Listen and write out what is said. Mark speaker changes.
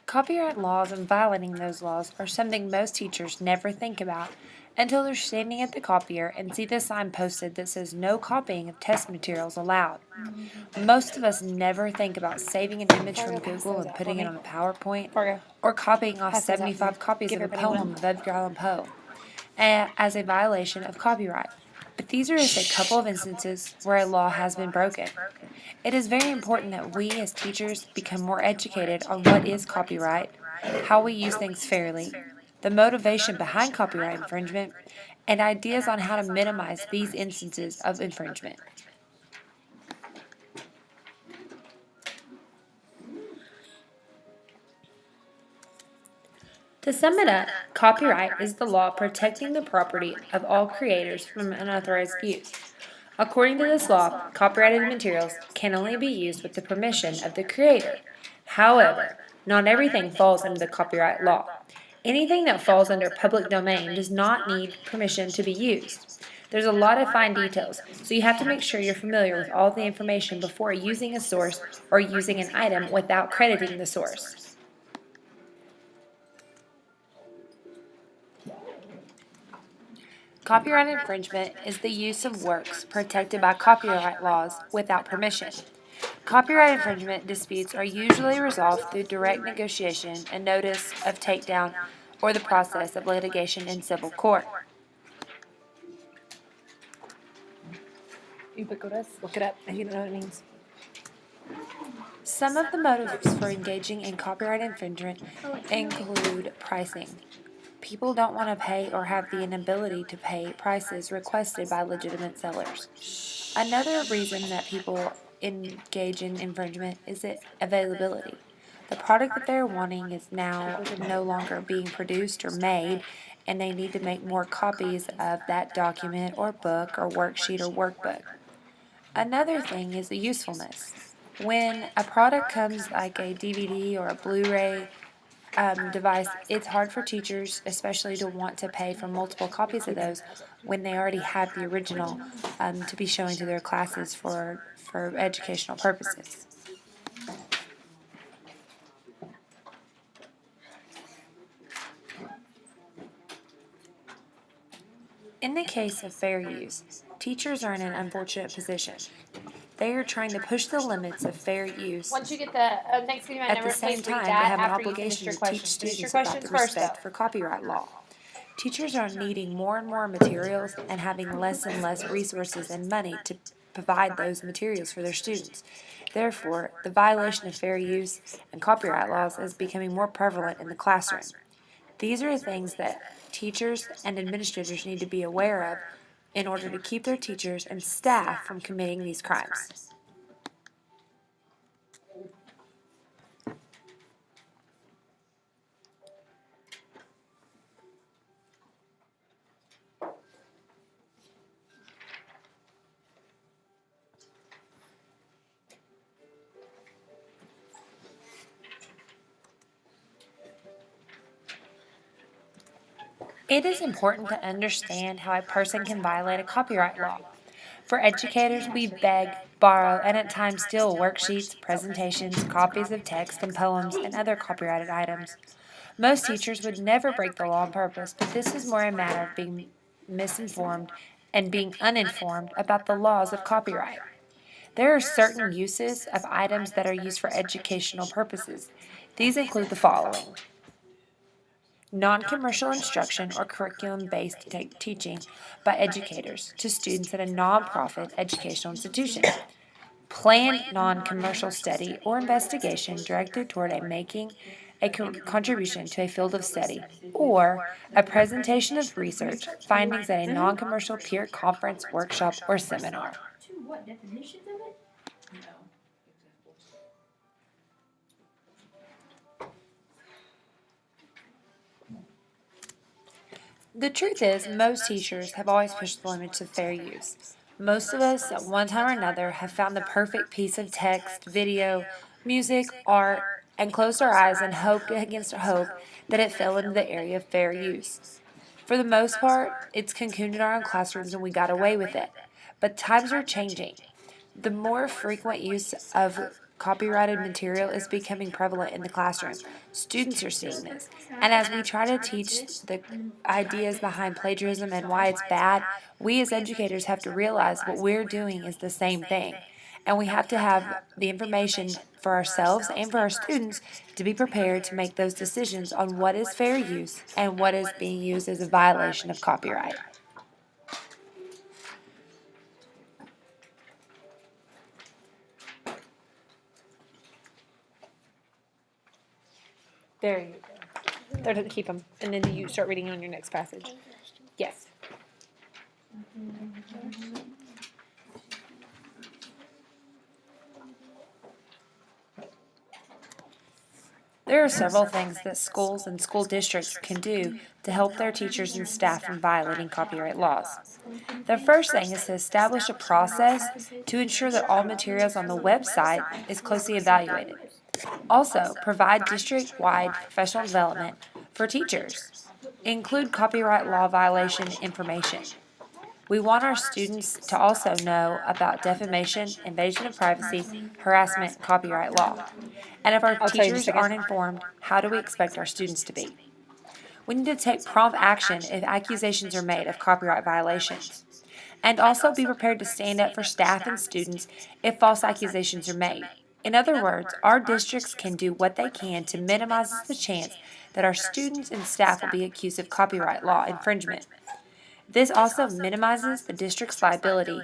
Speaker 1: Copyright laws and violating those laws are something most teachers never think about until they're standing at the copier and see the sign posted that says no copying of test materials allowed. Most of us never think about saving an image from Google and putting it on a PowerPoint or copying off 75 copies of a poem of Edgar Allan Poe as a violation of copyright. But these are just a couple of instances where a law has been broken. It is very important that we as teachers become more educated on what is copyright, how we use things fairly, the motivation behind copyright infringement, and ideas on how to minimize these instances of infringement. To sum it up, copyright is the law protecting the property of all creators from unauthorized use. According to this law, copyrighted materials can only be used with the permission of the creator. However, not everything falls under the copyright law. Anything that falls under public domain does not need permission to be used. There's a lot of fine details, so you have to make sure you're familiar with all the information before using a source or using an item without crediting the source. Copyright infringement is the use of works protected by copyright laws without permission. Copyright infringement disputes are usually resolved through direct negotiation and notice of takedown or the process of litigation in civil court.
Speaker 2: Ubiquitous. Look it up if you don't know what it means.
Speaker 1: Some of the motives for engaging in copyright infringement include pricing. People don't want to pay or have the inability to pay prices requested by legitimate sellers. Another reason that people engage in infringement is availability. The product that they're wanting is now no longer being produced or made, and they need to make more copies of that document or book or worksheet or workbook. Another thing is the usefulness. When a product comes like a DVD or a Blu-ray device, it's hard for teachers, especially to want to pay for multiple copies of those when they already have the original to be showing to their classes for educational purposes. In the case of fair use, teachers are in an unfortunate position. They are trying to push the limits of fair use.
Speaker 2: Once you get the next video,
Speaker 1: At the same time, they have an obligation to teach students about the respect for copyright law. Teachers are needing more and more materials and having less and less resources and money to provide those materials for their students. Therefore, the violation of fair use and copyright laws is becoming more prevalent in the classroom. These are things that teachers and administrators need to be aware of in order to keep their teachers and staff from committing these crimes. It is important to understand how a person can violate a copyright law. For educators, we beg, borrow, and at times steal worksheets, presentations, copies of text and poems, and other copyrighted items. Most teachers would never break the law on purpose, but this is more a matter of being misinformed and being uninformed about the laws of copyright. There are certain uses of items that are used for educational purposes. These include the following: non-commercial instruction or curriculum-based teaching by educators to students at a nonprofit educational institution. Planned non-commercial study or investigation directed toward making a contribution to a field of study, or a presentation of research findings at a non-commercial peer conference, workshop, or seminar.
Speaker 3: What definitions of it?
Speaker 1: The truth is, most teachers have always pushed the limits of fair use. Most of us, at one time or another, have found the perfect piece of text, video, music, art, and closed our eyes and hoped against hope that it fell into the area of fair use. For the most part, it's cocooned in our own classrooms and we got away with it. But times are changing. The more frequent use of copyrighted material is becoming prevalent in the classroom. Students are seeing this. And as we try to teach the ideas behind plagiarism and why it's bad, we as educators have to realize what we're doing is the same thing. And we have to have the information for ourselves and for our students to be prepared to make those decisions on what is fair use and what is being used as a violation of copyright.
Speaker 2: There you go. There, keep them. And then you start reading on your next passage. Yes.
Speaker 1: There are several things that schools and school districts can do to help their teachers and staff from violating copyright laws. The first thing is to establish a process to ensure that all materials on the website is closely evaluated. Also, provide district-wide professional development for teachers. Include copyright law violation information. We want our students to also know about defamation, invasion of privacy, harassment, copyright law. And if our
Speaker 2: I'll tell you in a
Speaker 1: teachers
Speaker 2: second.
Speaker 1: aren't informed, how do we expect our students to be? We need to take prompt action if accusations are made of copyright violations. And also be prepared to stand up for staff and students if false accusations are made. In other words, our districts can do what they can to minimize the chance that our students and staff will be accused of copyright law infringement. This also minimizes the district's liability